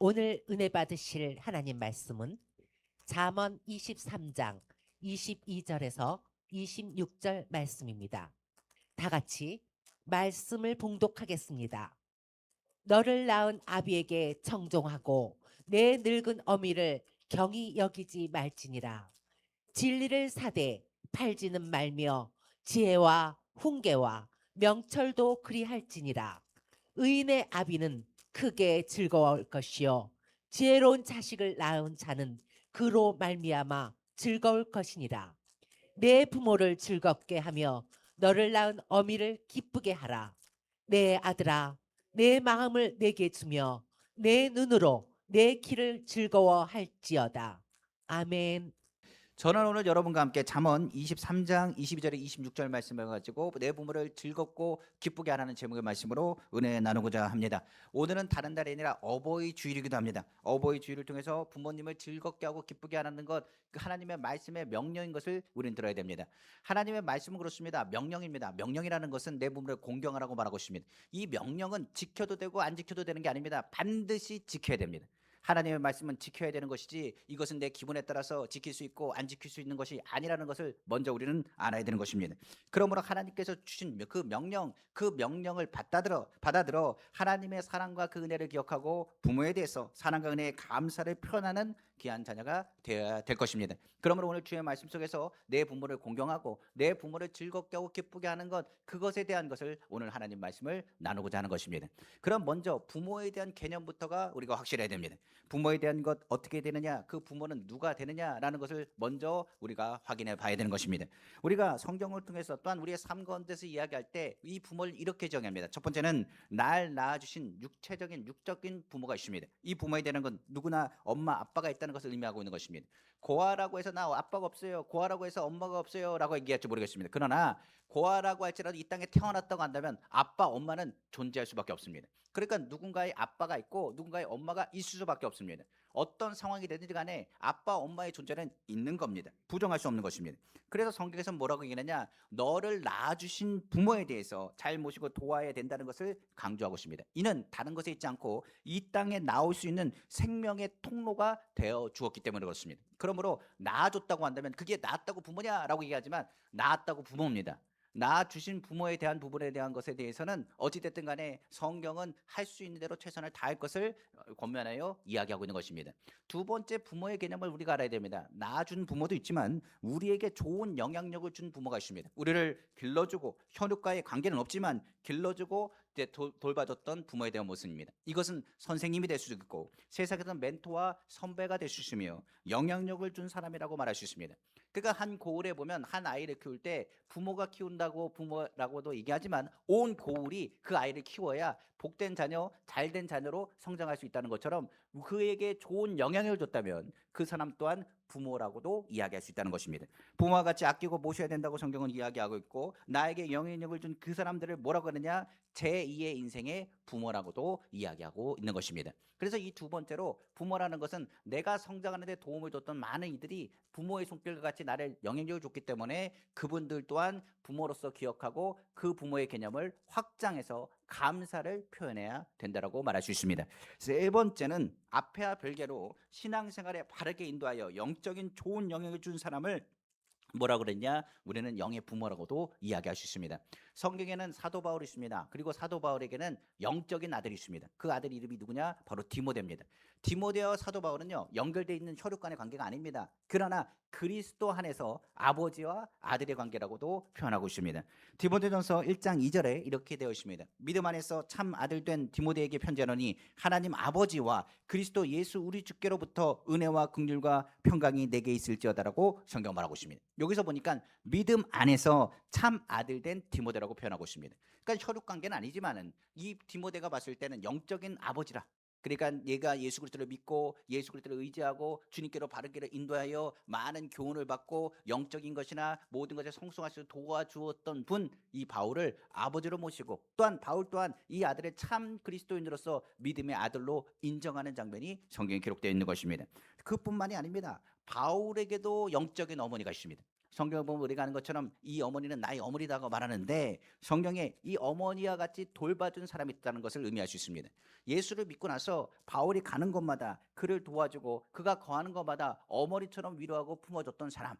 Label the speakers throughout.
Speaker 1: 오늘 은혜 받으실 하나님 말씀은 잠언 23장 22절에서 26절 말씀입니다. 다 같이 말씀을 봉독하겠습니다. 너를 낳은 아비에게 청종하고 내 늙은 어미를 경히 여기지 말지니라. 진리를 사되 팔지는 말며 지혜와 훈계와 명철도 그리할지니라. 의인의 아비는 크게 즐거워할 것이요 지혜로운 자식을 낳은 자는 그로 말미암아 즐거울 것이니라. 내 부모를 즐겁게 하며 너를 낳은 어미를 기쁘게 하라. 내 아들아, 내 마음을 내게 주며 내 눈으로 내 길을 즐거워할지어다. 아멘.
Speaker 2: 저는 오늘 여러분과 함께 잠언 23장 22절에 26절 말씀을 가지고 내 부모를 즐겁고 기쁘게 하라는 제목의 말씀으로 은혜 나누고자 합니다. 오늘은 다른 날이 아니라 어버이 주일이기도 합니다. 어버이 주일을 통해서 부모님을 즐겁게 하고 기쁘게 하라는 것, 그 하나님의 말씀의 명령인 것을 우리는 들어야 됩니다. 하나님의 말씀은 그렇습니다. 명령입니다. 명령이라는 것은 내 부모를 공경하라고 말하고 있습니다. 이 명령은 지켜도 되고 안 지켜도 되는 게 아닙니다. 반드시 지켜야 됩니다. 하나님의 말씀은 지켜야 되는 것이지 이것은 내 기분에 따라서 지킬 수 있고 안 지킬 수 있는 것이 아니라는 것을 먼저 우리는 알아야 되는 것입니다. 그러므로 하나님께서 주신 그 명령을 받아들어 하나님의 사랑과 그 은혜를 기억하고 부모에 대해서 사랑과 은혜의 감사를 표현하는 귀한 자녀가 되어야 될 것입니다. 그러므로 오늘 주의 말씀 속에서 내 부모를 공경하고 내 부모를 즐겁게 하고 기쁘게 하는 것, 그것에 대한 것을 오늘 하나님 말씀을 나누고자 하는 것입니다. 그럼 먼저 부모에 대한 개념부터가 우리가 확실해야 됩니다. 부모에 대한 것 어떻게 되느냐, 그 부모는 누가 되느냐라는 것을 먼저 우리가 확인해 봐야 되는 것입니다. 우리가 성경을 통해서 또한 우리의 삶 가운데서 이야기할 때 이 부모를 이렇게 정의합니다. 첫 번째는 날 낳아주신 육적인 부모가 있습니다. 이 부모에 대한 건 누구나 엄마 아빠가 있다는 것을 의미하고 있는 것입니다. 고아라고 해서 나 아빠가 없어요, 고아라고 해서 엄마가 없어요 라고 얘기할지 모르겠습니다. 그러나 고아라고 할지라도 이 땅에 태어났다고 한다면 아빠 엄마는 존재할 수밖에 없습니다. 그러니까 누군가의 아빠가 있고 누군가의 엄마가 있을 수밖에 없습니다. 어떤 상황이 되든지 간에 아빠 엄마의 존재는 있는 겁니다. 부정할 수 없는 것입니다. 그래서 성경에서 뭐라고 얘기하느냐, 너를 낳아주신 부모에 대해서 잘 모시고 도와야 된다는 것을 강조하고 있습니다. 이는 다른 것에 있지 않고 이 땅에 나올 수 있는 생명의 통로가 되어 주었기 때문에 그렇습니다. 그러므로 낳아줬다고 한다면 그게 낳았다고 부모냐라고 얘기하지만 낳았다고 부모입니다. 낳아주신 부모에 대한 부분에 대한 것에 대해서는 어찌됐든 간에 성경은 할 수 있는 대로 최선을 다할 것을 권면하여 이야기하고 있는 것입니다. 두 번째, 부모의 개념을 우리가 알아야 됩니다. 낳아준 부모도 있지만 우리에게 좋은 영향력을 준 부모가 있습니다. 우리를 길러주고 혈육과의 관계는 없지만 길러주고 돌봐줬던 부모에 대한 모습입니다. 이것은 선생님이 될 수 있고 세상에서 멘토와 선배가 될 수 있으며 영향력을 준 사람이라고 말할 수 있습니다. 그러니까 한 고을에 보면 한 아이를 키울 때 부모가 키운다고 부모라고도 얘기하지만 온 고을이 그 아이를 키워야 복된 자녀, 잘된 자녀로 성장할 수 있다는 것처럼 그에게 좋은 영향을 줬다면 그 사람 또한 부모라고도 이야기할 수 있다는 것입니다. 부모와 같이 아끼고 모셔야 된다고 성경은 이야기하고 있고, 나에게 영향력을 준 그 사람들을 뭐라고 하느냐, 제2의 인생의 부모라고도 이야기하고 있는 것입니다. 그래서 이 두 번째로 부모라는 것은 내가 성장하는 데 도움을 줬던 많은 이들이 부모의 손길과 같이 나를 영향력을 줬기 때문에 그분들 또한 부모로서 기억하고 그 부모의 개념을 확장해서 감사를 표현해야 된다고 말할 수 있습니다. 세 번째는 앞에와 별개로 신앙생활에 바르게 인도하여 영적인 좋은 영향을 준 사람을 뭐라고 그랬냐? 우리는 영의 부모라고도 이야기할 수 있습니다. 성경에는 사도 바울이 있습니다. 그리고 사도 바울에게는 영적인 아들이 있습니다. 그 아들 이름이 누구냐? 바로 디모데입니다. 디모데와 사도 바울은요, 연결되어 있는 혈육 간의 관계가 아닙니다. 그러나 그리스도 안에서 아버지와 아들의 관계라고도 표현하고 있습니다. 디모데전서 1장 2절에 이렇게 되어 있습니다. 믿음 안에서 참 아들 된 디모데에게 편지하노니 하나님 아버지와 그리스도 예수 우리 주께로부터 은혜와 긍휼과 평강이 내게 있을지어다라고 성경 말하고 있습니다. 여기서 보니까 믿음 안에서 참 아들 된 디모데라고 표현하고 있습니다. 그러니까 혈육 관계는 아니지만은 이 디모데가 봤을 때는 영적인 아버지라. 그러니까 얘가 예수 그리스도를 믿고 예수 그리스도를 의지하고 주님께로 바르게 인도하여 많은 교훈을 받고 영적인 것이나 모든 것에 성숙할 수 도와주었던 분, 이 바울을 아버지로 모시고 또한 바울 또한 이 아들의 참 그리스도인으로서 믿음의 아들로 인정하는 장면이 성경에 기록되어 있는 것입니다. 그뿐만이 아닙니다. 바울에게도 영적인 어머니가 있습니다. 성경을 보면 우리가 아는 것처럼 이 어머니는 나의 어머니다고 말하는데 성경에 이 어머니와 같이 돌봐준 사람이 있다는 것을 의미할 수 있습니다. 예수를 믿고 나서 바울이 가는 곳마다 그를 도와주고 그가 거하는 곳마다 어머니처럼 위로하고 품어줬던 사람.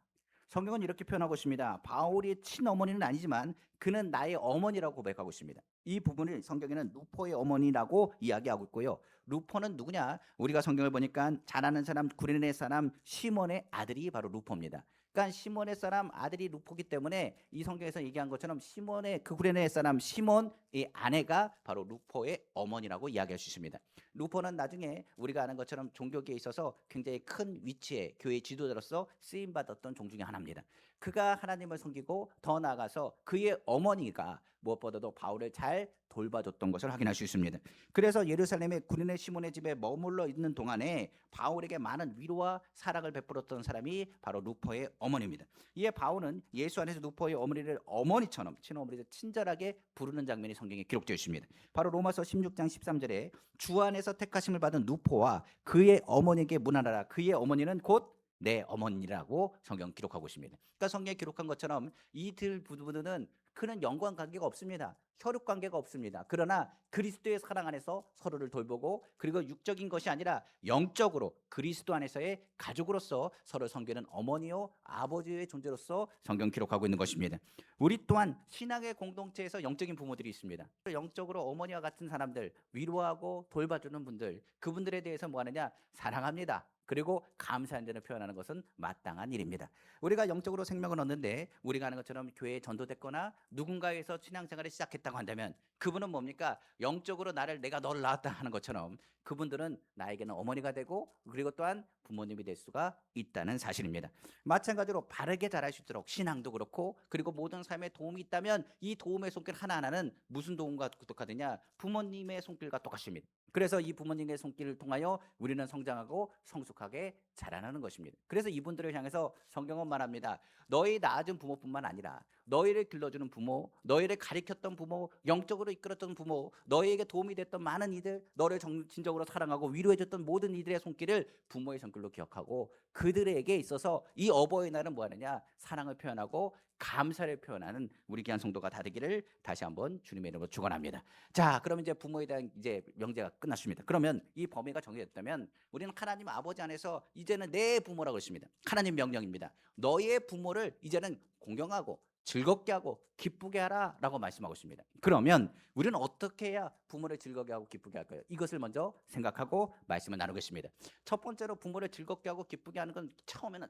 Speaker 2: 성경은 이렇게 표현하고 있습니다. 바울의 친어머니는 아니지만 그는 나의 어머니라고 고백하고 있습니다. 이 부분을 성경에는 루포의 어머니라고 이야기하고 있고요. 루포는 누구냐? 우리가 성경을 보니까 잘 아는 사람, 구레네 사람 시몬의 아들이 바로 루포입니다. 그러니까 시몬의 사람 아들이 루포기 때문에 이 성경에서 얘기한 것처럼 시몬의 그 구레네 사람 시몬의 아내가 바로 루포의 어머니라고 이야기할 수 있습니다. 루포는 나중에 우리가 아는 것처럼 종교계에 있어서 굉장히 큰 위치에 교회 지도자로서 쓰임 받았던 종 중에 하나입니다. 그가 하나님을 섬기고 더 나아가서 그의 어머니가 무엇보다도 바울을 잘 돌봐줬던 것을 확인할 수 있습니다. 그래서 예루살렘의 구레네 시몬의 집에 머물러 있는 동안에 바울에게 많은 위로와 사랑을 베풀었던 사람이 바로 루포의 어머니입니다. 이에 바울은 예수 안에서 루포의 어머니를 어머니처럼 친어머니를 친절하게 부르는 장면이 성경에 기록되어 있습니다. 바로 로마서 16장 13절에 주 안에서 택하심을 받은 루포와 그의 어머니에게 문안하라. 그의 어머니는 곧 내 어머니라고 성경 기록하고 있습니다. 그러니까 성경에 기록한 것처럼 이들 부부는 그는 영광 관계가 없습니다. 혈육 관계가 없습니다. 그러나 그리스도의 사랑 안에서 서로를 돌보고 그리고 육적인 것이 아니라 영적으로 그리스도 안에서의 가족으로서 서로 섬기는 어머니요 아버지의 존재로서 성경 기록하고 있는 것입니다. 우리 또한 신앙의 공동체에서 영적인 부모들이 있습니다. 영적으로 어머니와 같은 사람들 위로하고 돌봐주는 분들 그분들에 대해서 뭐 하느냐 사랑합니다. 그리고 감사한 점을 표현하는 것은 마땅한 일입니다. 우리가 영적으로 생명을 얻는데 우리가 아는 것처럼 교회에 전도됐거나 누군가에서 신앙생활을 시작했다고 한다면 그분은 뭡니까? 영적으로 내가 너를 낳았다 하는 것처럼 그분들은 나에게는 어머니가 되고 그리고 또한 부모님이 될 수가 있다는 사실입니다. 마찬가지로 바르게 자랄 수 있도록 신앙도 그렇고 그리고 모든 삶에 도움이 있다면 이 도움의 손길 하나하나는 무슨 도움과 똑같으냐? 부모님의 손길과 똑같습니다. 그래서 이 부모님의 손길을 통하여 우리는 성장하고 성숙하게 자라나는 것입니다. 그래서 이분들을 향해서 성경은 말합니다. 너희 낳아준 부모뿐만 아니라 너희를 길러주는 부모, 너희를 가르쳤던 부모, 영적으로 이끌었던 부모, 너희에게 도움이 됐던 많은 이들, 너를 진정으로 사랑하고 위로해줬던 모든 이들의 손길을 부모의 손길로 기억하고 그들에게 있어서 이 어버이날은 뭐 하느냐? 사랑을 표현하고 감사를 표현하는 우리 귀한 성도가 다 되기를 다시 한번 주님의 이름으로 축원합니다. 자, 그럼 이제 부모에 대한 이제 명제가 끝났습니다. 그러면 이 범위가 정해졌다면 우리는 하나님 아버지 안에서 이제는 내 부모라고 했습니다. 하나님 명령입니다. 너희의 부모를 이제는 공경하고 즐겁게 하고 기쁘게 하라라고 말씀하고 있습니다. 그러면 우리는 어떻게 해야 부모를 즐겁게 하고 기쁘게 할까요? 이것을 먼저 생각하고 말씀을 나누겠습니다. 첫 번째로 부모를 즐겁게 하고 기쁘게 하는 건 처음에는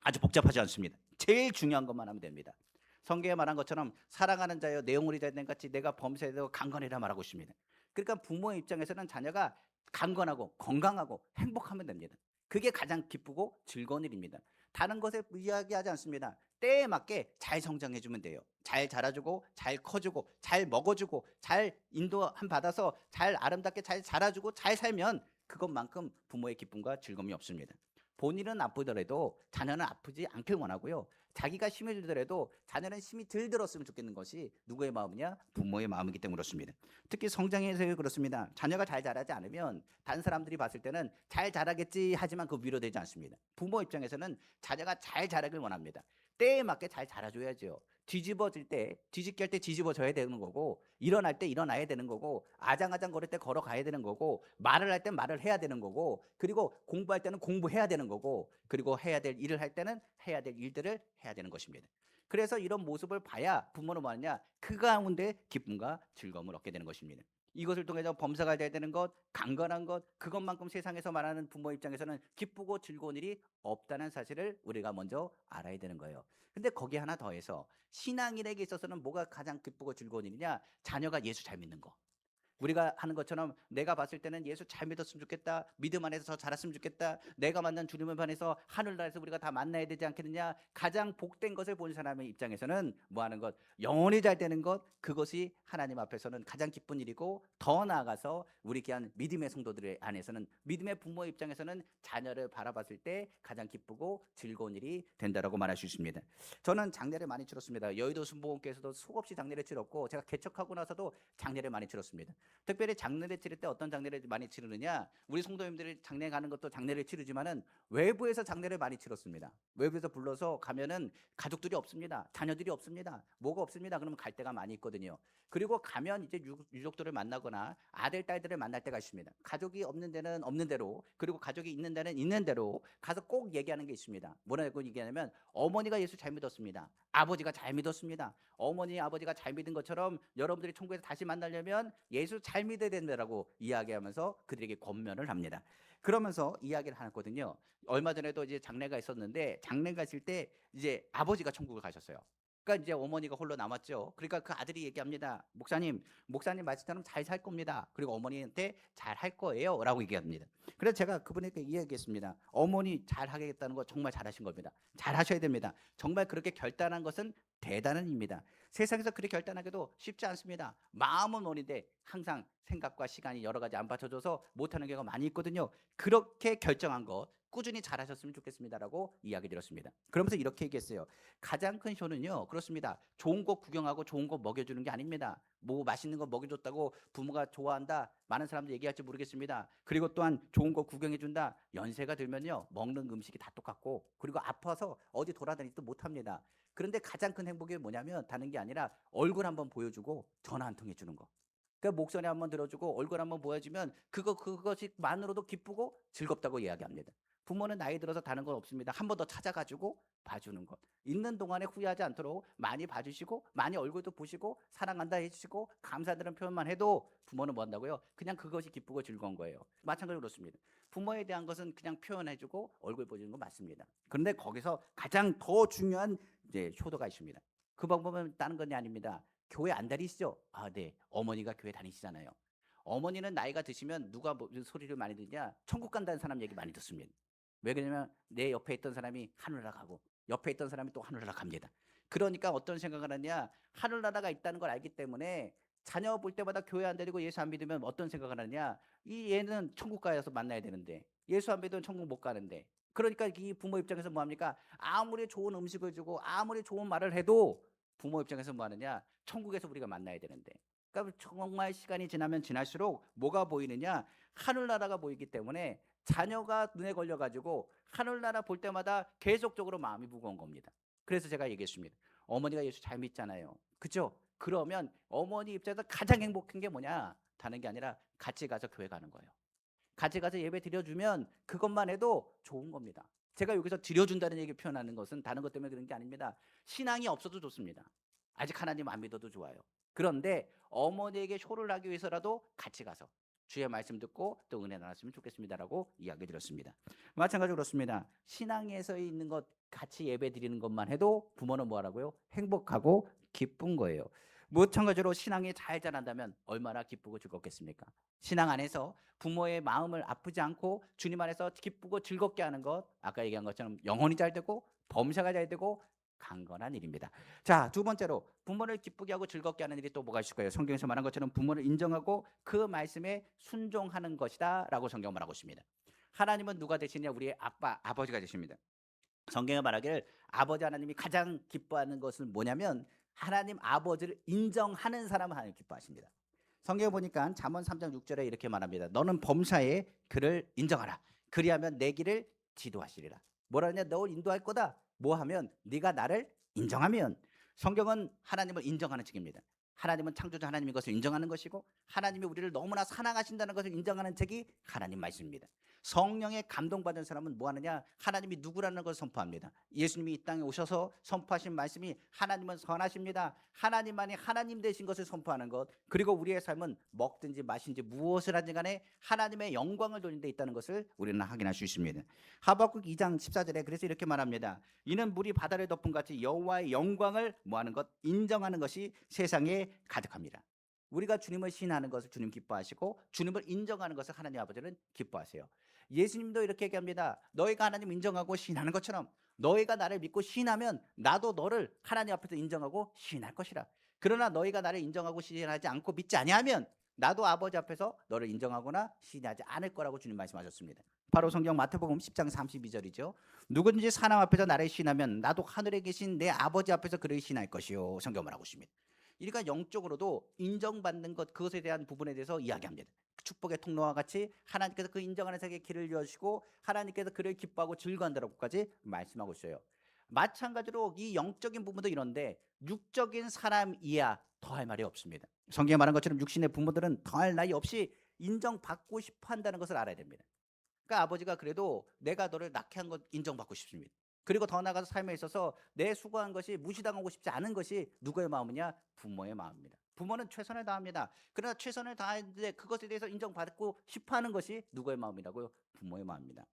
Speaker 2: 아주 복잡하지 않습니다. 제일 중요한 것만 하면 됩니다. 성경에 말한 것처럼 사랑하는 자여 내용을 이자된 같이 내가 범죄되고 강건해라 말하고 있습니다. 그러니까 부모의 입장에서는 자녀가 강건하고 건강하고 행복하면 됩니다. 그게 가장 기쁘고 즐거운 일입니다. 다른 것에 이야기하지 않습니다. 때에 맞게 잘 성장해주면 돼요. 잘 자라주고 잘 커주고 잘 먹어주고 잘 인도함 받아서 잘 아름답게 잘 자라주고 잘 살면 그것만큼 부모의 기쁨과 즐거움이 없습니다. 본인은 아프더라도 자녀는 아프지 않길 원하고요. 자기가 힘이 들더라도 자녀는 힘이 덜 들었으면 좋겠는 것이 누구의 마음이냐? 부모의 마음이기 때문에 그렇습니다. 특히 성장에서 그렇습니다. 자녀가 잘 자라지 않으면 다른 사람들이 봤을 때는 잘 자라겠지 하지만 그 위로되지 않습니다. 부모 입장에서는 자녀가 잘 자라길 원합니다. 때에 맞게 잘 자라줘야죠. 뒤집어질 때 뒤집게 할 때 뒤집어져야 되는 거고 일어날 때 일어나야 되는 거고 아장아장 거릴 때 걸어가야 되는 거고 말을 할 때 말을 해야 되는 거고 그리고 공부할 때는 공부해야 되는 거고 그리고 해야 될 일을 할 때는 해야 될 일들을 해야 되는 것입니다. 그래서 이런 모습을 봐야 부모는 뭐하냐? 그 가운데 기쁨과 즐거움을 얻게 되는 것입니다. 이것을 통해서 범사가 돼야 되는 것, 강건한 것, 그것만큼 세상에서 말하는 부모 입장에서는 기쁘고 즐거운 일이 없다는 사실을 우리가 먼저 알아야 되는 거예요. 근데 거기에 하나 더해서 신앙인에게 있어서는 뭐가 가장 기쁘고 즐거운 일이냐? 자녀가 예수 잘 믿는 거. 우리가 하는 것처럼 내가 봤을 때는 예수 잘 믿었으면 좋겠다. 믿음 안에서 더 자랐으면 좋겠다. 내가 만난 주님을 반해서 하늘나라에서 우리가 다 만나야 되지 않겠느냐. 가장 복된 것을 본 사람의 입장에서는 뭐하는 것? 영혼이 잘 되는 것. 그것이 하나님 앞에서는 가장 기쁜 일이고 더 나아가서 우리 귀한 믿음의 성도들의 안에서는 믿음의 부모의 입장에서는 자녀를 바라봤을 때 가장 기쁘고 즐거운 일이 된다라고 말할 수 있습니다. 저는 장례를 많이 치렀습니다. 여의도 순복음교회에서도 수없이 장례를 치렀고 제가 개척하고 나서도 장례를 많이 치렀습니다. 특별히 장례를 치를 때 어떤 장례를 많이 치르느냐? 우리 성도님들이 장례 가는 것도 장례를 치르지만은 외부에서 장례를 많이 치렀습니다. 외부에서 불러서 가면은 가족들이 없습니다. 자녀들이 없습니다. 뭐가 없습니다. 그러면 갈 데가 많이 있거든요. 그리고 가면 이제 유족들을 만나거나 아들, 딸들을 만날 때가 있습니다. 가족이 없는 데는 없는 대로, 그리고 가족이 있는 데는 있는 대로 가서 꼭 얘기하는 게 있습니다. 뭐라고 얘기하냐면 어머니가 예수 잘 믿었습니다. 아버지가 잘 믿었습니다. 어머니, 아버지가 잘 믿은 것처럼 여러분들이 천국에서 다시 만나려면 예수 잘 믿어야 된다라고 이야기하면서 그들에게 권면을 합니다. 그러면서 이야기를 하거든요. 얼마 전에도 이제 장례가 있었는데 장례가 있을 때 이제 아버지가 천국을 가셨어요. 그러니까 이제 어머니가 홀로 남았죠. 그러니까 그 아들이 얘기합니다. 목사님 말씀처럼 잘 살 겁니다. 그리고 어머니한테 잘 할 거예요라고 얘기합니다. 그래서 제가 그분에게 이야기했습니다. 어머니 잘 하겠다는 거 정말 잘하신 겁니다. 잘 하셔야 됩니다. 정말 그렇게 결단한 것은 대단한 일입니다. 세상에서 그렇게 결단하기도 쉽지 않습니다. 마음은 원인데 항상 생각과 시간이 여러 가지 안 받쳐줘서 못하는 경우가 많이 있거든요. 그렇게 결정한 것 꾸준히 잘하셨으면 좋겠습니다라고 이야기 드렸습니다. 그러면서 이렇게 얘기했어요. 가장 큰 효는요, 그렇습니다. 좋은 거 구경하고 좋은 거 먹여주는 게 아닙니다. 뭐 맛있는 거 먹여줬다고 부모가 좋아한다, 많은 사람들이 얘기할지 모르겠습니다. 그리고 또한 좋은 거 구경해준다, 연세가 들면요 먹는 음식이 다 똑같고 그리고 아파서 어디 돌아다니지도 못합니다. 그런데 가장 큰 행복이 뭐냐면 다른 게 아니라 얼굴 한번 보여주고 전화 한 통 해주는 거. 그러니까 목소리 한번 들어주고 얼굴 한번 보여주면 그것만으로도 기쁘고 즐겁다고 이야기합니다. 부모는 나이 들어서 다른 건 없습니다. 한 번 더 찾아가지고 봐주는 것. 있는 동안에 후회하지 않도록 많이 봐주시고 많이 얼굴도 보시고 사랑한다 해주시고 감사드리는 표현만 해도 부모는 뭐 한다고요? 그냥 그것이 기쁘고 즐거운 거예요. 마찬가지로 그렇습니다. 부모에 대한 것은 그냥 표현해주고 얼굴 보여주는 거 맞습니다. 그런데 거기서 가장 더 중요한 이제 효도가 있습니다. 그 방법은 다른 건 아닙니다. 교회 안 다니시죠? 아, 네. 어머니가 교회 다니시잖아요. 어머니는 나이가 드시면 누가 뭐 소리를 많이 듣냐? 천국 간다는 사람 얘기 많이 듣습니다. 왜 그러냐면 내 옆에 있던 사람이 하늘나라 가고 옆에 있던 사람이 또 하늘나라 갑니다. 그러니까 어떤 생각을 하냐? 하늘나라가 있다는 걸 알기 때문에 자녀 볼 때마다 교회 안 데리고 예수 안 믿으면 어떤 생각을 하냐? 이 얘는 천국 가서 만나야 되는데 예수 안 믿으면 천국 못 가는데. 그러니까 이 부모 입장에서 뭐 합니까? 아무리 좋은 음식을 주고 아무리 좋은 말을 해도 부모 입장에서 뭐 하느냐? 천국에서 우리가 만나야 되는데. 그러니까 정말 시간이 지나면 지날수록 뭐가 보이느냐? 하늘나라가 보이기 때문에 자녀가 눈에 걸려가지고 하늘나라 볼 때마다 계속적으로 마음이 무거운 겁니다. 그래서 제가 얘기했습니다. 어머니가 예수 잘 믿잖아요. 그죠? 그러면 어머니 입장에서 가장 행복한 게 뭐냐? 다른 게 아니라 같이 가서 교회 가는 거예요. 같이 가서 예배 드려주면 그것만 해도 좋은 겁니다. 제가 여기서 드려준다는 얘기 표현하는 것은 다른 것 때문에 그런 게 아닙니다. 신앙이 없어도 좋습니다. 아직 하나님 안 믿어도 좋아요. 그런데 어머니에게 효를 하기 위해서라도 같이 가서 주의 말씀 듣고 또 은혜 나눴으면 좋겠습니다라고 이야기 드렸습니다. 마찬가지로 그렇습니다. 신앙에서 있는 것 같이 예배 드리는 것만 해도 부모는 뭐 하라고요? 행복하고 기쁜 거예요. 마찬가지로 신앙이 잘 자란다면 얼마나 기쁘고 즐겁겠습니까? 신앙 안에서 부모의 마음을 아프지 않고 주님 안에서 기쁘고 즐겁게 하는 것, 아까 얘기한 것처럼 영혼이 잘 되고 범사가 잘 되고 강건한 일입니다. 자, 두 번째로 부모를 기쁘게 하고 즐겁게 하는 일이 또 뭐가 있을까요? 성경에서 말한 것처럼 부모를 인정하고 그 말씀에 순종하는 것이다 라고 성경은 말하고 있습니다. 하나님은 누가 되시냐? 우리의 아버지가 되십니다. 성경에 말하기를 아버지 하나님이 가장 기뻐하는 것은 뭐냐면 하나님 아버지를 인정하는 사람은 하나님 기뻐하십니다. 성경에 보니까 잠언 3장 6절에 이렇게 말합니다. 너는 범사에 그를 인정하라. 그리하면 내 길을 지도하시리라. 뭐라 하냐? 널 인도할 거다. 뭐 하면? 네가 나를 인정하면. 성경은 하나님을 인정하는 책입니다. 하나님은 창조자 하나님인 것을 인정하는 것이고 하나님이 우리를 너무나 사랑하신다는 것을 인정하는 책이 하나님 말씀입니다. 성령에 감동받은 사람은 뭐 하느냐? 하나님이 누구라는 것을 선포합니다. 예수님이 이 땅에 오셔서 선포하신 말씀이 하나님은 선하십니다. 하나님만이 하나님 되신 것을 선포하는 것, 그리고 우리의 삶은 먹든지 마신지 무엇을 하든지 간에 하나님의 영광을 돌린 데 있다는 것을 우리는 확인할 수 있습니다. 하박국 2장 14절에 그래서 이렇게 말합니다. 이는 물이 바다를 덮은 같이 여호와의 영광을 뭐하는 것? 인정하는 것이 세상에 가득합니다. 우리가 주님을 신하는 것을 주님 기뻐하시고 주님을 인정하는 것을 하나님 아버지는 기뻐하세요. 예수님도 이렇게 얘기합니다. 너희가 하나님 인정하고 신하는 것처럼 너희가 나를 믿고 신하면 나도 너를 하나님 앞에서 인정하고 신할 것이라. 그러나 너희가 나를 인정하고 신하지 않고 믿지 아니하면 나도 아버지 앞에서 너를 인정하거나 신하지 않을 거라고 주님 말씀하셨습니다. 바로 성경 마태복음 10장 32절이죠. 누구든지 사람 앞에서 나를 신하면 나도 하늘에 계신 내 아버지 앞에서 그를 신할 것이요. 성경 말하고 있습니다. 그러니까 영적으로도 인정받는 것, 그것에 대한 부분에 대해서 이야기합니다. 축복의 통로와 같이 하나님께서 그 인정하는 세계에 길을 여시고 하나님께서 그를 기뻐하고 즐거워한다고까지 말씀하고 있어요. 마찬가지로 이 영적인 부분도 이런데 육적인 사람이야 더할 말이 없습니다. 성경에 말한 것처럼 육신의 부모들은 더할 나위 없이 인정받고 싶어 한다는 것을 알아야 됩니다. 그러니까 아버지가 그래도 내가 너를 낳게 한 것 인정받고 싶습니다. 그리고 더 나아가서 삶에 있어서 내 수고한 것이 무시당하고 싶지 않은 것이 누구의 마음이냐? 부모의 마음입니다. 부모는 최선을 다합니다. 그러나 최선을 다하는데 그것에 대해서 인정받고 싶어하는 것이 누구의 마음이라고요? 부모의 마음입니다.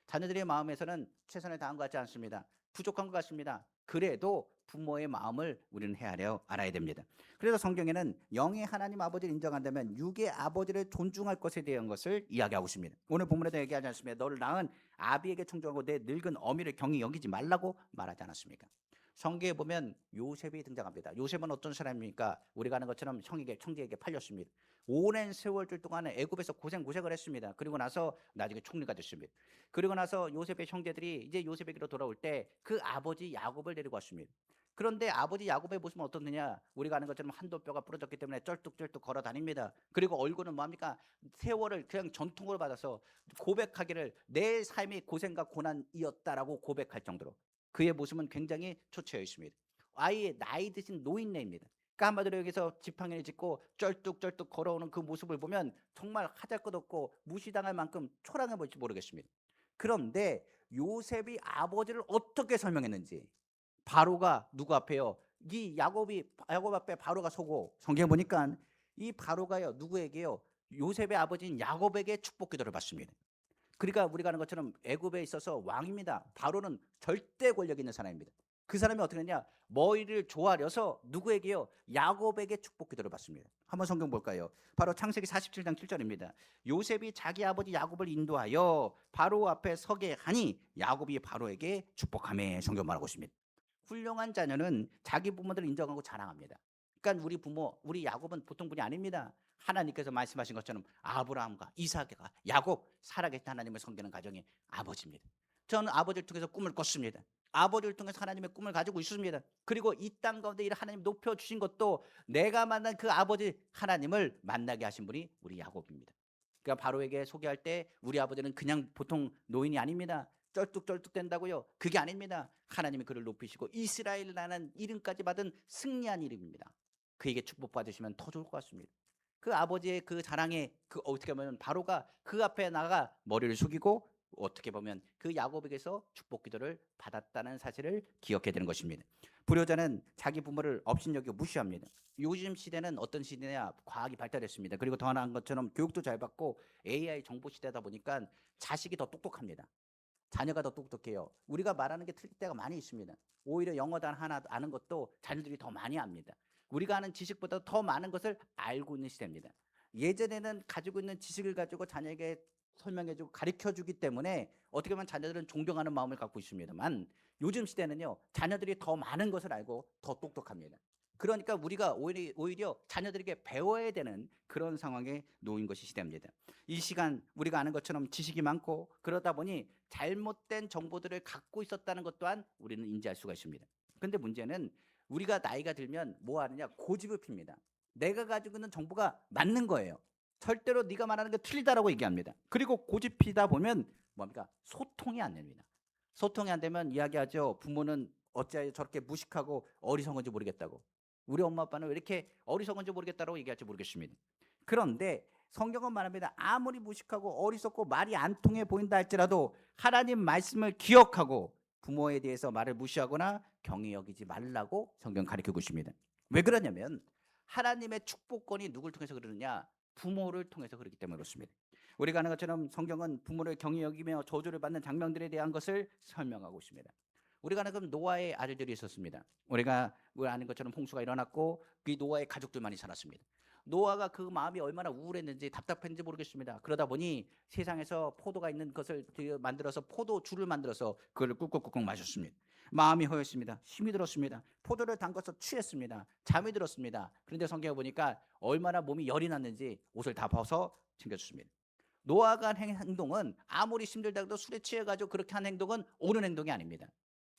Speaker 2: 자녀들의 마음에서는 최선을 다한 것 같지 않습니다. 부족한 것 같습니다. 그래도 부모의 마음을 우리는 헤아려 알아야 됩니다. 그래서 성경에는 영의 하나님 아버지를 인정한다면 육의 아버지를 존중할 것에 대한 것을 이야기하고 있습니다. 오늘 본문에도 얘기하지 않습니까? 너를 낳은 아비에게 충성하고 내 늙은 어미를 경히 여기지 말라고 말하지 않았습니까? 성경에 보면 요셉이 등장합니다. 요셉은 어떤 사람입니까? 우리가 아는 것처럼 형제에게 팔렸습니다. 오랜 세월들 동안에 애굽에서 고생을 했습니다. 그리고 나서 나중에 총리가 됐습니다. 그리고 나서 요셉의 형제들이 이제 요셉에게로 돌아올 때 그 아버지 야곱을 데리고 왔습니다. 그런데 아버지 야곱의 모습은 어떻느냐? 우리가 아는 것처럼 한도 뼈가 부러졌기 때문에 쩔뚝쩔뚝 걸어 다닙니다. 그리고 얼굴은 뭐합니까? 세월을 그냥 전통으로 받아서 고백하기를 내 삶이 고생과 고난이었다라고 고백할 정도로 그의 모습은 굉장히 초췌해 있습니다. 아예 나이 드신 노인네입니다. 그러니까 한마디로 여기서 지팡이를 짚고 쩔뚝쩔뚝 걸어오는 그 모습을 보면 정말 하잘것없고 무시당할 만큼 초라해 보일지 모르겠습니다. 그런데 요셉이 아버지를 어떻게 설명했는지 바로가 누구 앞에요? 이 야곱 앞에 바로가 서고 성경에 보니까 이 바로가요 누구에게요? 요셉의 아버지인 야곱에게 축복 기도를 받습니다. 그러니까 우리가 아는 것처럼 애굽에 있어서 왕입니다. 바로는 절대 권력 있는 사람입니다. 그 사람이 어떻게 했냐? 머리를 조아려서 누구에게요? 야곱에게 축복 기도를 받습니다. 한번 성경 볼까요? 바로 창세기 47장 7절입니다. 요셉이 자기 아버지 야곱을 인도하여 바로 앞에 서게 하니 야곱이 바로에게 축복하며 성경 말하고 있습니다. 훌륭한 자녀는 자기 부모들을 인정하고 자랑합니다. 그러니까 우리 부모, 우리 야곱은 보통 분이 아닙니다. 하나님께서 말씀하신 것처럼 아브라함과 이삭과 야곱, 살아계신 하나님을 섬기는 가정의 아버지입니다. 저는 아버지를 통해서 꿈을 꿨습니다. 아버지를 통해서 하나님의 꿈을 가지고 있습니다. 그리고 이 땅 가운데 이 하나님 높여주신 것도 내가 만난 그 아버지 하나님을 만나게 하신 분이 우리 야곱입니다. 그러니까 바로에게 소개할 때 우리 아버지는 그냥 보통 노인이 아닙니다. 쩔뚝쩔뚝 된다고요? 그게 아닙니다. 하나님이 그를 높이시고 이스라엘이라는 이름까지 받은 승리한 이름입니다. 그에게 축복받으시면 더 좋을 것 같습니다. 그 아버지의 그 자랑에 그 어떻게 보면 바로가 그 앞에 나가 머리를 숙이고 어떻게 보면 그 야곱에게서 축복 기도를 받았다는 사실을 기억해야 되는 것입니다. 불효자는 자기 부모를 업신여기고 무시합니다. 요즘 시대는 어떤 시대냐? 과학이 발달했습니다. 그리고 더 나은 것처럼 교육도 잘 받고 AI 정보 시대다 보니까 자식이 더 똑똑합니다. 자녀가 더 똑똑해요. 우리가 말하는 게 틀릴 때가 많이 있습니다. 오히려 영어 단 하나 아는 것도 자녀들이 더 많이 압니다. 우리가 아는 지식보다 더 많은 것을 알고 있는 시대입니다. 예전에는 가지고 있는 지식을 가지고 자녀에게 설명해주고 가르쳐주기 때문에 어떻게 보면 자녀들은 존경하는 마음을 갖고 있습니다만 요즘 시대는요 자녀들이 더 많은 것을 알고 더 똑똑합니다. 그러니까 우리가 오히려 자녀들에게 배워야 되는 그런 상황에 놓인 것이 시대입니다. 이 시간 우리가 아는 것처럼 지식이 많고 그러다 보니 잘못된 정보들을 갖고 있었다는 것 또한 우리는 인지할 수가 있습니다. 그런데 문제는 우리가 나이가 들면 뭐 하느냐? 고집을 핍니다. 내가 가지고 있는 정보가 맞는 거예요. 절대로 네가 말하는 게 틀리다라고 얘기합니다. 그리고 고집 피다 보면 뭡니까? 소통이 안 됩니다. 소통이 안 되면 이야기하죠. 부모는 어찌하여 저렇게 무식하고 어리석은지 모르겠다고. 우리 엄마 아빠는 왜 이렇게 어리석은지 모르겠다라고 얘기할지 모르겠습니다. 그런데 성경은 말합니다. 아무리 무식하고 어리석고 말이 안 통해 보인다 할지라도 하나님 말씀을 기억하고 부모에 대해서 말을 무시하거나 경히 여기지 말라고 성경 가르치고 있습니다. 왜 그러냐면 하나님의 축복권이 누굴 통해서 그러느냐? 부모를 통해서 그렇기 때문에 그렇습니다. 우리가 아는 것처럼 성경은 부모를 경히 여기며 저주를 받는 장면들에 대한 것을 설명하고 있습니다. 우리가 아는 것처럼 노아의 아들들이 있었습니다. 우리가 아는 것처럼 홍수가 일어났고 그 노아의 가족들만이 살았습니다. 노아가 그 마음이 얼마나 우울했는지 답답했는지 모르겠습니다. 그러다 보니 세상에서 포도가 있는 것을 만들어서 포도주를 만들어서 그걸 꾹꾹꾹꾹 마셨습니다. 마음이 허였습니다. 힘이 들었습니다. 포도를 담궈서 취했습니다. 잠이 들었습니다. 그런데 성경에 보니까 얼마나 몸이 열이 났는지 옷을 다 벗어 챙겨줬습니다. 노아가 한 행동은 아무리 힘들다고 술에 취해가지고 그렇게 한 행동은 옳은 행동이 아닙니다.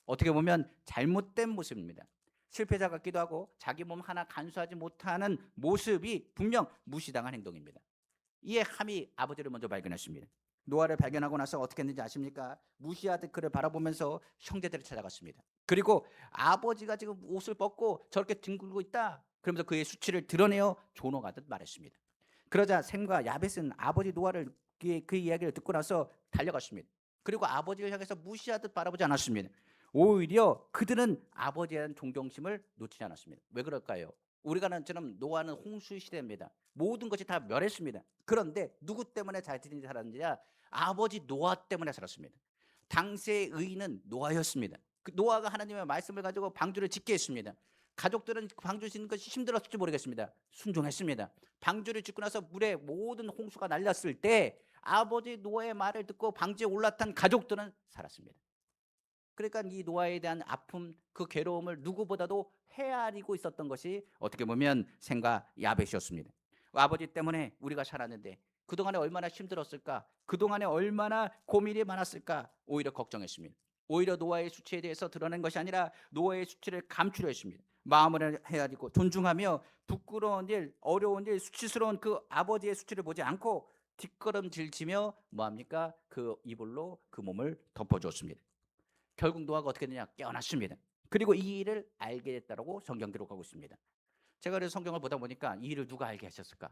Speaker 2: 어떻게 보면 잘못된 모습입니다. 실패자 같기도 하고 자기 몸 하나 간수하지 못하는 모습이 분명 무시당한 행동입니다. 이에 함이 아버지를 먼저 발견했습니다. 노아를 발견하고 나서 어떻게 했는지 아십니까? 무시하듯 그를 바라보면서 형제들을 찾아갔습니다. 그리고 아버지가 지금 옷을 벗고 저렇게 뒹굴고 있다, 그러면서 그의 수치를 드러내어 조롱하듯 말했습니다. 그러자 셈과 야벳은 아버지 노아를 그 이야기를 듣고 나서 달려갔습니다. 그리고 아버지를 향해서 무시하듯 바라보지 않았습니다. 오히려 그들은 아버지에 대한 존경심을 놓치지 않았습니다. 왜 그럴까요? 우리가 아는 것처럼 노아는 홍수 시대입니다. 모든 것이 다 멸했습니다. 그런데 누구 때문에 잘 살았느냐? 아버지 노아 때문에 살았습니다. 당시의 의인은 노아였습니다. 그 노아가 하나님의 말씀을 가지고 방주를 짓게 했습니다. 가족들은 방주 짓는 것이 힘들었을지 모르겠습니다. 순종했습니다. 방주를 짓고 나서 물에 모든 홍수가 날렸을 때 아버지 노아의 말을 듣고 방주에 올라탄 가족들은 살았습니다. 그러니까 이 노아에 대한 아픔, 그 괴로움을 누구보다도 헤아리고 있었던 것이 어떻게 보면 셈과 야벳이었습니다. 아버지 때문에 우리가 살았는데 그동안에 얼마나 힘들었을까, 그동안에 얼마나 고민이 많았을까, 오히려 걱정했습니다. 오히려 노아의 수치에 대해서 드러낸 것이 아니라 노아의 수치를 감추려 했습니다. 마음을 헤아리고 존중하며 부끄러운 일, 어려운 일, 수치스러운 그 아버지의 수치를 보지 않고 뒷걸음질 치며 뭐합니까? 그 이불로 그 몸을 덮어주었습니다. 결국 노아가 어떻게 되냐? 깨어났습니다. 그리고 이 일을 알게 됐다고 성경 기록하고 있습니다. 제가 그래서 성경을 보다 보니까 이 일을 누가 알게 하셨을까?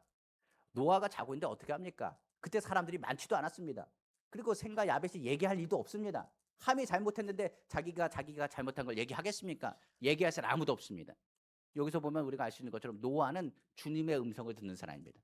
Speaker 2: 노아가 자고 있는데 어떻게 합니까? 그때 사람들이 많지도 않았습니다. 그리고 셈과 야벳이 얘기할 일도 없습니다. 함이 잘못했는데 자기가 잘못한 걸 얘기하겠습니까? 얘기할 사람 아무도 없습니다. 여기서 보면 우리가 알 수 있는 것처럼 노아는 주님의 음성을 듣는 사람입니다.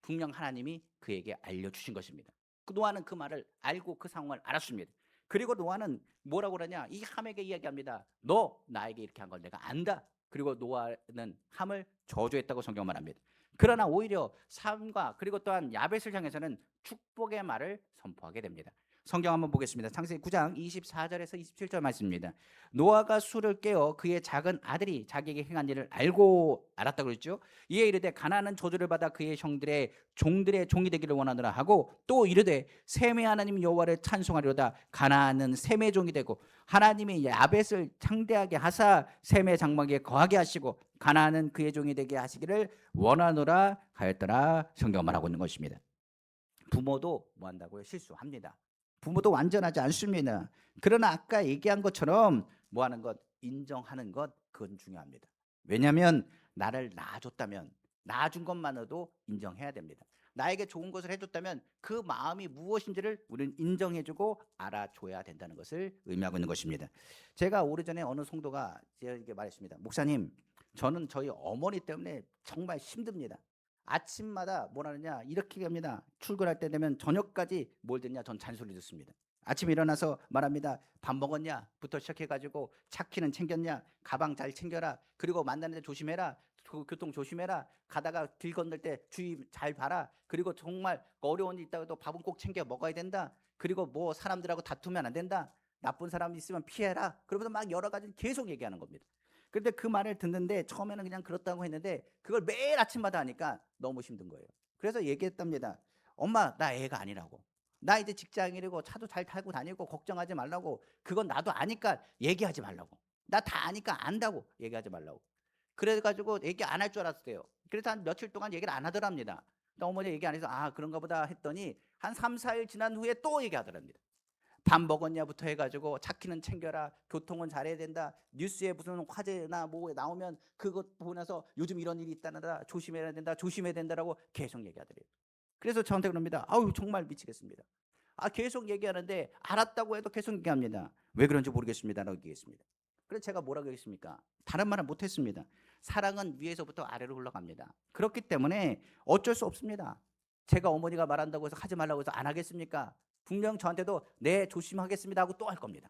Speaker 2: 분명 하나님이 그에게 알려주신 것입니다. 그 노아는 그 말을 알고 그 상황을 알았습니다. 그리고 노아는 뭐라고 그러냐? 이 함에게 이야기합니다. 너 나에게 이렇게 한 걸 내가 안다. 그리고 노아는 함을 저주했다고 성경 말합니다. 그러나 오히려 셈과 그리고 또한 야벳을 향해서는 축복의 말을 선포하게 됩니다. 성경 한번 보겠습니다. 창세기 9장 24절에서 27절 말씀입니다. 노아가 술을 깨어 그의 작은 아들이 자기에게 행한 일을 알았다고 그랬죠. 이에 이르되 가나안은 저주를 받아 그의 형들의 종들의 종이 되기를 원하노라 하고, 또 이르되 셈의 하나님 여호와를 찬송하리로다. 가나안은 셈의 종이 되고 하나님이 야벳을 창대하게 하사 셈의 장막에 거하게 하시고 가나안은 그의 종이 되게 하시기를 원하노라 하였더라. 성경 말하고 있는 것입니다. 부모도 뭐 한다고요? 실수합니다. 부모도 완전하지 않습니다. 그러나 아까 얘기한 것처럼 뭐 하는 것, 인정하는 것, 그건 중요합니다. 왜냐하면 나를 낳아줬다면 낳아준 것만으로도 인정해야 됩니다. 나에게 좋은 것을 해줬다면 그 마음이 무엇인지를 우리는 인정해주고 알아줘야 된다는 것을 의미하고 있는 것입니다. 제가 오래전에 어느 성도가 이렇게 말했습니다. 목사님, 저는 저희 어머니 때문에 정말 힘듭니다. 아침마다 뭐라느냐 이렇게 합니다. 출근할 때 되면 저녁까지 뭘 듣냐, 전 잔소리 듣습니다. 아침에 일어나서 말합니다. 밥 먹었냐 부터 시작해가지고 차 키는 챙겼냐, 가방 잘 챙겨라, 그리고 만나는 데 조심해라, 교통 조심해라, 가다가 길 건널 때 주의 잘 봐라, 그리고 정말 어려운 일 있다고 또 밥은 꼭 챙겨 먹어야 된다, 그리고 뭐 사람들하고 다투면 안 된다, 나쁜 사람 있으면 피해라, 그러면서 막 여러 가지 계속 얘기하는 겁니다. 그런데 그 말을 듣는데 처음에는 그냥 그렇다고 했는데 그걸 매일 아침마다 하니까 너무 힘든 거예요. 그래서 얘기했답니다. 엄마, 나 애가 아니라고. 나 이제 직장인이고 차도 잘 타고 다니고 걱정하지 말라고. 그건 나도 아니까 얘기하지 말라고. 나 다 아니까 안다고 얘기하지 말라고. 그래가지고 얘기 안 할 줄 알았어요. 그래서 한 며칠 동안 얘기를 안 하더랍니다. 어머니 얘기 안 해서 아 그런가 보다 했더니 한 3, 4일 지난 후에 또 얘기하더랍니다. 밥 먹었냐부터 해가지고 차 키는 챙겨라, 교통은 잘해야 된다, 뉴스에 무슨 화재나 뭐 나오면 그것 보고 나서 요즘 이런 일이 있다느라 조심해야 된다, 조심해야 된다라고 계속 얘기하더래요. 그래서 저한테 그럽니다. 아우 정말 미치겠습니다. 아 계속 얘기하는데 알았다고 해도 계속 얘기합니다. 왜 그런지 모르겠습니다라고 얘기했습니다. 그래서 제가 뭐라고 했습니까? 다른 말은 못했습니다. 사랑은 위에서부터 아래로 흘러갑니다. 그렇기 때문에 어쩔 수 없습니다. 제가 어머니가 말한다고 해서 하지 말라고 해서 안 하겠습니까? 분명 저한테도 네 조심하겠습니다 하고 또 할 겁니다.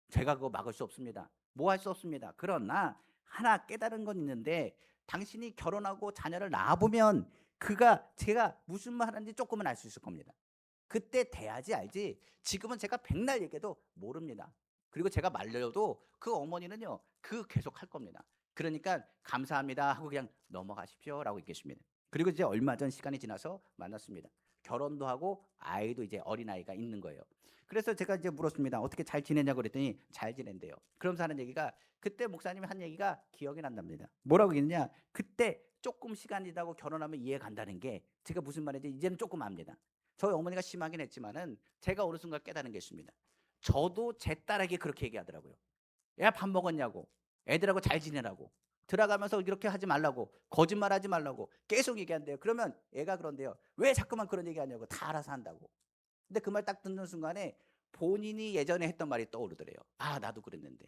Speaker 2: 제가 그거 막을 수 없습니다. 뭐 할 수 없습니다. 그러나 하나 깨달은 건 있는데, 당신이 결혼하고 자녀를 낳아보면 제가 무슨 말 하는지 조금은 알 수 있을 겁니다. 그때 돼야지 알지 지금은 제가 백날 얘기해도 모릅니다. 그리고 제가 말려도 그 어머니는요 그 계속 할 겁니다. 그러니까 감사합니다 하고 그냥 넘어가십시오 라고 얘기했습니다. 그리고 이제 얼마 전 시간이 지나서 만났습니다. 결혼도 하고 아이도 이제 어린아이가 있는 거예요. 그래서 제가 이제 물었습니다. 어떻게 잘 지내냐고 그랬더니 잘 지낸대요. 그러면서 하는 얘기가 그때 목사님이 한 얘기가 기억이 난답니다. 뭐라고 했냐? 그때 조금 시간이 지나고 결혼하면 이해 간다는 게 제가 무슨 말인지 이제는 조금 압니다. 저희 어머니가 심하긴 했지만은 제가 어느 순간 깨달은 게 있습니다. 저도 제 딸에게 그렇게 얘기하더라고요. 야, 밥 먹었냐고. 애들하고 잘 지내라고. 들어가면서 이렇게 하지 말라고. 거짓말하지 말라고. 계속 얘기한대요. 그러면 애가 그런데요. 왜 자꾸만 그런 얘기하냐고. 다 알아서 한다고. 근데 그 말 딱 듣는 순간에 본인이 예전에 했던 말이 떠오르더래요. 아, 나도 그랬는데.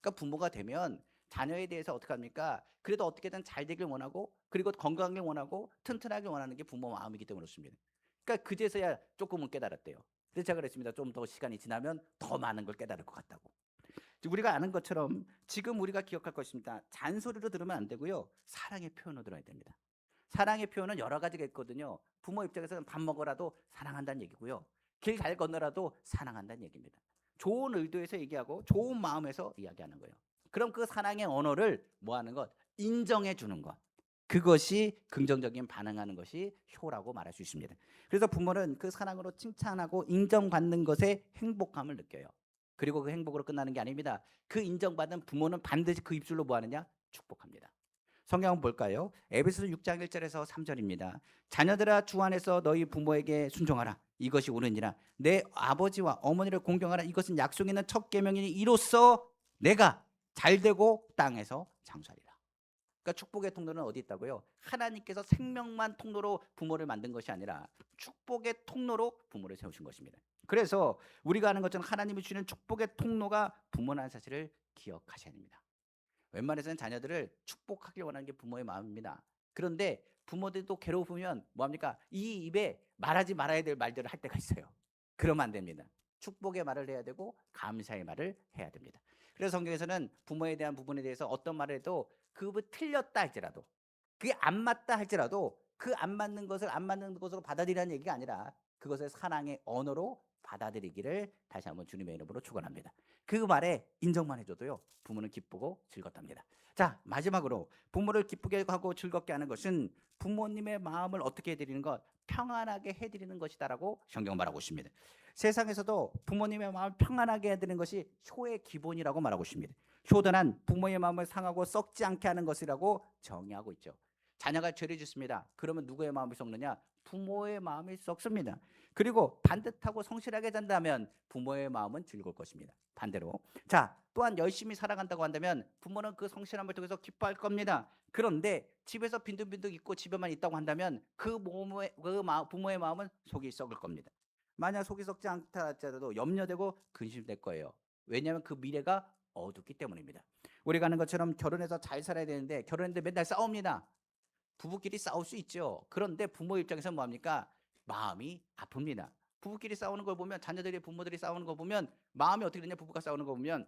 Speaker 2: 그러니까 부모가 되면 자녀에 대해서 어떻게 합니까? 그래도 어떻게든 잘 되길 원하고 그리고 건강하게 원하고 튼튼하게 원하는 게 부모 마음이기 때문에 그렇습니다. 그러니까 그제서야 조금은 깨달았대요. 그래서 제가 그랬습니다. 좀 더 시간이 지나면 더 많은 걸 깨달을 것 같다고. 우리가 아는 것처럼 지금 우리가 기억할 것입니다. 잔소리로 들으면 안 되고요. 사랑의 표현으로 들어야 됩니다. 사랑의 표현은 여러 가지가 있거든요. 부모 입장에서는 밥 먹어라도 사랑한다는 얘기고요. 길 잘 건너라도 사랑한다는 얘기입니다. 좋은 의도에서 얘기하고 좋은 마음에서 이야기하는 거예요. 그럼 그 사랑의 언어를 뭐 하는 것? 인정해 주는 것. 그것이 긍정적인 반응하는 것이 효라고 말할 수 있습니다. 그래서 부모는 그 사랑으로 칭찬하고 인정받는 것에 행복감을 느껴요. 그리고 그 행복으로 끝나는 게 아닙니다. 그 인정받은 부모는 반드시 그 입술로 뭐 하느냐? 축복합니다. 성경 한번 볼까요? 에베소서 6장 1절에서 3절입니다. 자녀들아 주 안에서 너희 부모에게 순종하라. 이것이 옳으니라. 내 아버지와 어머니를 공경하라. 이것은 약속 있는 첫 계명이니 이로써 내가 잘되고 땅에서 장수하리라. 그러니까 축복의 통로는 어디 있다고요? 하나님께서 생명만 통로로 부모를 만든 것이 아니라 축복의 통로로 부모를 세우신 것입니다. 그래서 우리가 아는 것처럼 하나님이 주시는 축복의 통로가 부모라는 사실을 기억하셔야 됩니다. 웬만해서는 자녀들을 축복하길 원하는 게 부모의 마음입니다. 그런데 부모들도 괴로우면 뭐합니까? 이 입에 말하지 말아야 될 말들을 할 때가 있어요. 그러면 안 됩니다. 축복의 말을 해야 되고 감사의 말을 해야 됩니다. 그래서 성경에서는 부모에 대한 부분에 대해서 어떤 말을 해도 그거 틀렸다 할지라도 그게 안 맞다 할지라도 그 안 맞는 것을 안 맞는 것으로 받아들이라는 얘기가 아니라 그것을 사랑의 언어로 받아들이기를 다시 한번 주님의 이름으로 축원합니다. 그 말에 인정만 해줘도요 부모는 기쁘고 즐겁답니다. 자, 마지막으로 부모를 기쁘게 하고 즐겁게 하는 것은 부모님의 마음을 어떻게 해드리는 것, 평안하게 해드리는 것이다라고 성경 말하고 있습니다. 세상에서도 부모님의 마음을 평안하게 해드리는 것이 효의 기본이라고 말하고 있습니다. 효도는 부모의 마음을 상하고 썩지 않게 하는 것이라고 정의하고 있죠. 자녀가 죄를 짓습니다. 그러면 누구의 마음이 썩느냐? 부모의 마음이 썩습니다. 그리고 반듯하고 성실하게 산다면 부모의 마음은 즐거울 것입니다. 반대로. 자, 또한 열심히 살아간다고 한다면 부모는 그 성실함을 통해서 기뻐할 겁니다. 그런데 집에서 빈둥빈둥 있고 집에만 있다고 한다면 부모의 마음은 속이 썩을 겁니다. 만약 속이 썩지 않다 할지라도 염려되고 근심될 거예요. 왜냐하면 그 미래가 어둡기 때문입니다. 우리가 아는 것처럼 결혼해서 잘 살아야 되는데 결혼했는데 맨날 싸웁니다. 부부끼리 싸울 수 있죠. 그런데 부모 입장에서 뭐합니까? 마음이 아픕니다. 부부끼리 싸우는 걸 보면 자녀들이 부모들이 싸우는 거 보면 마음이 어떻게 되냐? 부부가 싸우는 거 보면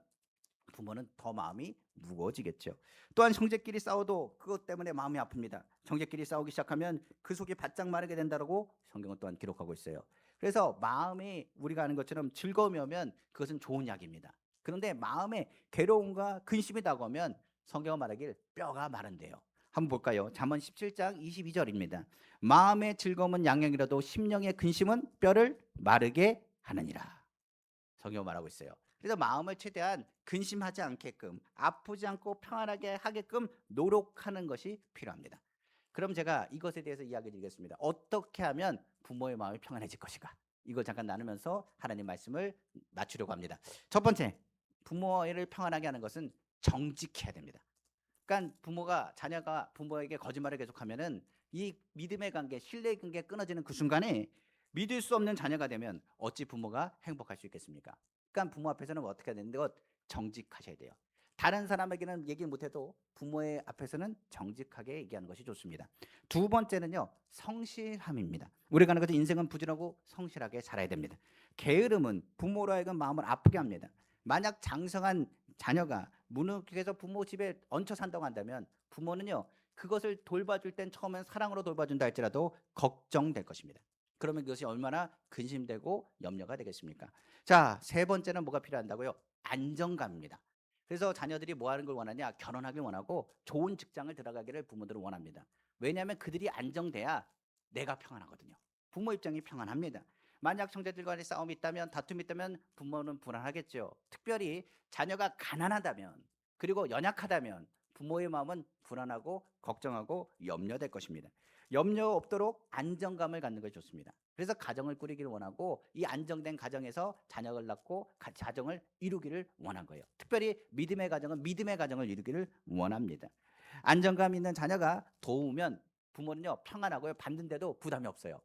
Speaker 2: 부모는 더 마음이 무거워지겠죠. 또한 형제끼리 싸워도 그것 때문에 마음이 아픕니다. 형제끼리 싸우기 시작하면 그 속이 바짝 마르게 된다고 성경은 또한 기록하고 있어요. 그래서 마음이 우리가 아는 것처럼 즐거움이 오면 그것은 좋은 약입니다. 그런데 마음에 괴로움과 근심이 다가오면 성경은 말하길 뼈가 마른대요. 한번 볼까요? 잠언 17장 22절입니다. 마음의 즐거움은 양양이라도 심령의 근심은 뼈를 마르게 하느니라. 성경 말하고 있어요. 그래서 마음을 최대한 근심하지 않게끔 아프지 않고 평안하게 하게끔 노력하는 것이 필요합니다. 그럼 제가 이것에 대해서 이야기 드리겠습니다. 어떻게 하면 부모의 마음이 평안해질 것인가? 이걸 잠깐 나누면서 하나님 말씀을 맞추려고 합니다. 첫 번째, 부모를 평안하게 하는 것은 정직해야 됩니다. 그러니까 자녀가 부모에게 거짓말을 계속하면은 이 믿음의 관계, 신뢰의 관계가 끊어지는 그 순간에 믿을 수 없는 자녀가 되면 어찌 부모가 행복할 수 있겠습니까? 그러니까 부모 앞에서는 어떻게 해야 되는데 정직하셔야 돼요. 다른 사람에게는 얘기 못해도 부모의 앞에서는 정직하게 얘기하는 것이 좋습니다. 두 번째는요, 성실함입니다. 우리가 하는 것은 인생은 부지런하고 성실하게 살아야 됩니다. 게으름은 부모로 하여금 마음을 아프게 합니다. 만약 장성한 자녀가 무능해서 부모 집에 얹혀 산다고 한다면 부모는요 그것을 돌봐줄 땐 처음엔 사랑으로 돌봐준다 할지라도 걱정될 것입니다. 그러면 그것이 얼마나 근심되고 염려가 되겠습니까? 자, 세 번째는 뭐가 필요한다고요? 안정감입니다. 그래서 자녀들이 뭐 하는 걸 원하냐? 결혼하길 원하고 좋은 직장을 들어가기를 부모들은 원합니다. 왜냐하면 그들이 안정돼야 내가 평안하거든요. 부모 입장이 평안합니다. 만약 형제들 간에 싸움이 있다면, 다툼이 있다면 부모는 불안하겠죠. 특별히 자녀가 가난하다면, 그리고 연약하다면 부모의 마음은 불안하고 걱정하고 염려될 것입니다. 염려 없도록 안정감을 갖는 것이 좋습니다. 그래서 가정을 꾸리기를 원하고, 이 안정된 가정에서 자녀를 낳고 가정을 이루기를 원한 거예요. 특별히 믿음의 가정은 믿음의 가정을 이루기를 원합니다. 안정감 있는 자녀가 도우면 부모는요 평안하고요, 받는데도 부담이 없어요.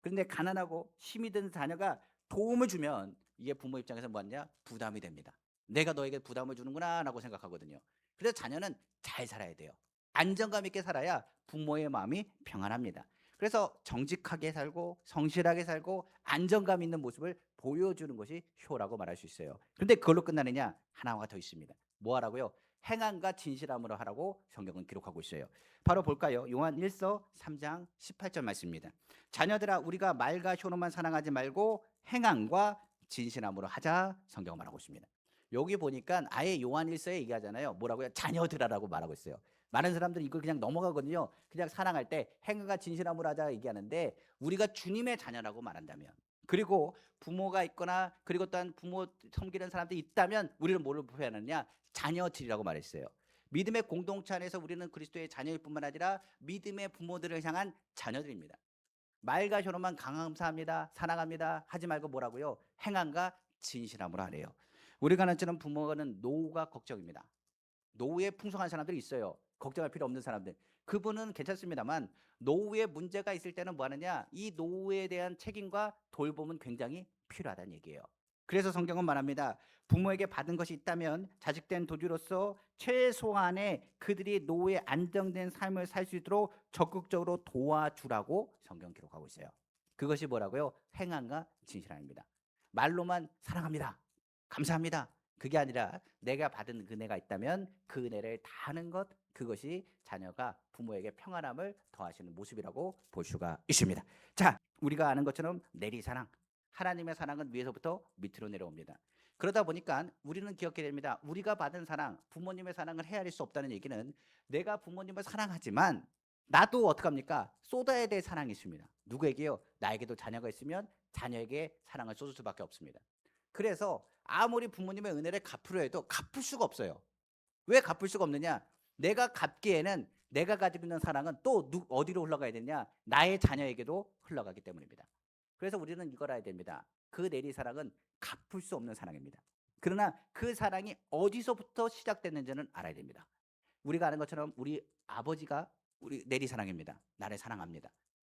Speaker 2: 그런데 가난하고 힘이 든 자녀가 도움을 주면 이게 부모 입장에서 뭐냐, 부담이 됩니다. 내가 너에게 부담을 주는구나 라고 생각하거든요. 그래서 자녀는 잘 살아야 돼요. 안정감 있게 살아야 부모의 마음이 평안합니다. 그래서 정직하게 살고 성실하게 살고 안정감 있는 모습을 보여주는 것이 효라고 말할 수 있어요. 그런데 그걸로 끝나느냐? 하나가 더 있습니다. 뭐 하라고요? 행함과 진실함으로 하라고 성경은 기록하고 있어요. 바로 볼까요? 요한 1서 3장 18절 말씀입니다. 자녀들아, 우리가 말과 효로만 사랑하지 말고 행함과 진실함으로 하자, 성경은 말하고 있습니다. 여기 보니까 아예 요한 1서에 얘기하잖아요. 뭐라고요? 자녀들아라고 말하고 있어요. 많은 사람들이 이걸 그냥 넘어가거든요. 그냥 사랑할 때 행함과 진실함으로 하자 얘기하는데, 우리가 주님의 자녀라고 말한다면, 그리고 부모가 있거나 그리고 또한 부모 섬기는 사람들이 있다면 우리는 뭐를 표현하느냐? 자녀들이라고 말했어요. 믿음의 공동체 안에서 우리는 그리스도의 자녀일 뿐만 아니라 믿음의 부모들을 향한 자녀들입니다. 말과 효로만 감사합니다, 사랑합니다 하지 말고 뭐라고요? 행함과 진실함으로 하래요. 우리가 아는 부모는 노후가 걱정입니다. 노후에 풍성한 사람들이 있어요. 걱정할 필요 없는 사람들. 그분은 괜찮습니다만 노후에 문제가 있을 때는 뭐 하느냐? 이 노후에 대한 책임과 돌봄은 굉장히 필요하다는 얘기예요. 그래서 성경은 말합니다. 부모에게 받은 것이 있다면 자식된 도주로서 최소한의 그들이 노후에 안정된 삶을 살 수 있도록 적극적으로 도와주라고 성경 기록하고 있어요. 그것이 뭐라고요? 행함과 진실함입니다. 말로만 사랑합니다, 감사합니다, 그게 아니라 내가 받은 은혜가 있다면 그 은혜를 다하는 것, 그것이 자녀가 부모에게 평안함을 더하시는 모습이라고 볼 수가 있습니다. 자, 우리가 아는 것처럼 내리사랑, 하나님의 사랑은 위에서부터 밑으로 내려옵니다. 그러다 보니까 우리는 기억해야 됩니다. 우리가 받은 사랑, 부모님의 사랑을 헤아릴 수 없다는 얘기는, 내가 부모님을 사랑하지만 나도 어떡합니까? 쏟아야 될 사랑이 있습니다. 누구에게요? 나에게도 자녀가 있으면 자녀에게 사랑을 쏟을 수밖에 없습니다. 그래서 아무리 부모님의 은혜를 갚으려 해도 갚을 수가 없어요. 왜 갚을 수가 없느냐? 내가 갚기에는 내가 가지고 있는 사랑은 또 어디로 흘러가야 되냐? 나의 자녀에게도 흘러가기 때문입니다. 그래서 우리는 이걸 알아야 됩니다. 그 내리사랑은 갚을 수 없는 사랑입니다. 그러나 그 사랑이 어디서부터 시작됐는지는 알아야 됩니다. 우리가 아는 것처럼 우리 아버지가 우리 내리사랑입니다. 나를 사랑합니다.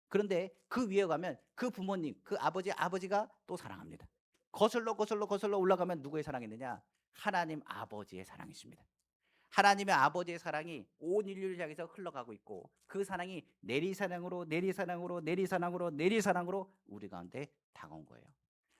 Speaker 2: 그런데 그 위에 가면 그 부모님, 그 아버지가 또 사랑합니다. 거슬러 올라가면 누구의 사랑이 있느냐? 하나님 아버지의 사랑이 있습니다. 하나님의 아버지의 사랑이 온 인류를 향해서 흘러가고 있고, 그 사랑이 내리사랑으로 우리 가운데 다가온 거예요.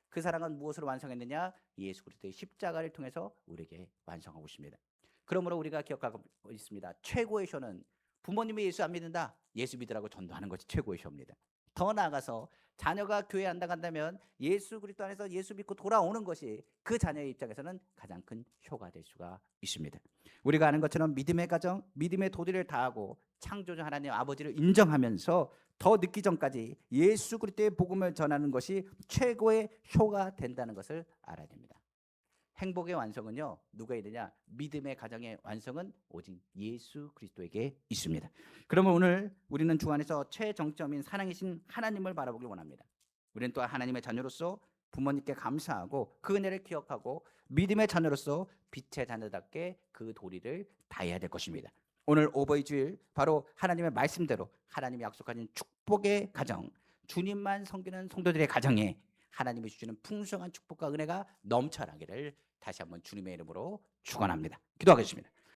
Speaker 2: 그 사랑은 무엇으로 완성했느냐? 예수 그리스도의 십자가를 통해서 우리에게 완성하고 있습니다. 그러므로 우리가 기억하고 있습니다. 최고의 쇼는 부모님이 예수 안 믿는다, 예수 믿으라고 전도하는 것이 최고의 쇼입니다. 더 나아가서 자녀가 교회 안 나간다면 예수 그리스도 안에서 예수 믿고 돌아오는 것이 그 자녀의 입장에서는 가장 큰 효가 될 수가 있습니다. 우리가 아는 것처럼 믿음의 가정, 믿음의 도리를 다하고 창조주 하나님 아버지를 인정하면서 더 늦기 전까지 예수 그리스도의 복음을 전하는 것이 최고의 효가 된다는 것을 알아야 됩니다. 행복의 완성은요, 누가 있느냐? 믿음의 가정의 완성은 오직 예수 그리스도에게 있습니다. 그러면 오늘 우리는 주 안에서 최정점인 사랑이신 하나님을 바라보길 원합니다. 우리는 또한 하나님의 자녀로서 부모님께 감사하고 그 은혜를 기억하고 믿음의 자녀로서 빛의 자녀답게 그 도리를 다해야 될 것입니다. 오늘 오버이 주일, 바로 하나님의 말씀대로 하나님이 약속하신 축복의 가정, 주님만 섬기는 성도들의 가정에 하나님이 주시는 풍성한 축복과 은혜가 넘쳐나기를 다시 한번 주님의 이름으로 축원합니다. 기도하겠습니다.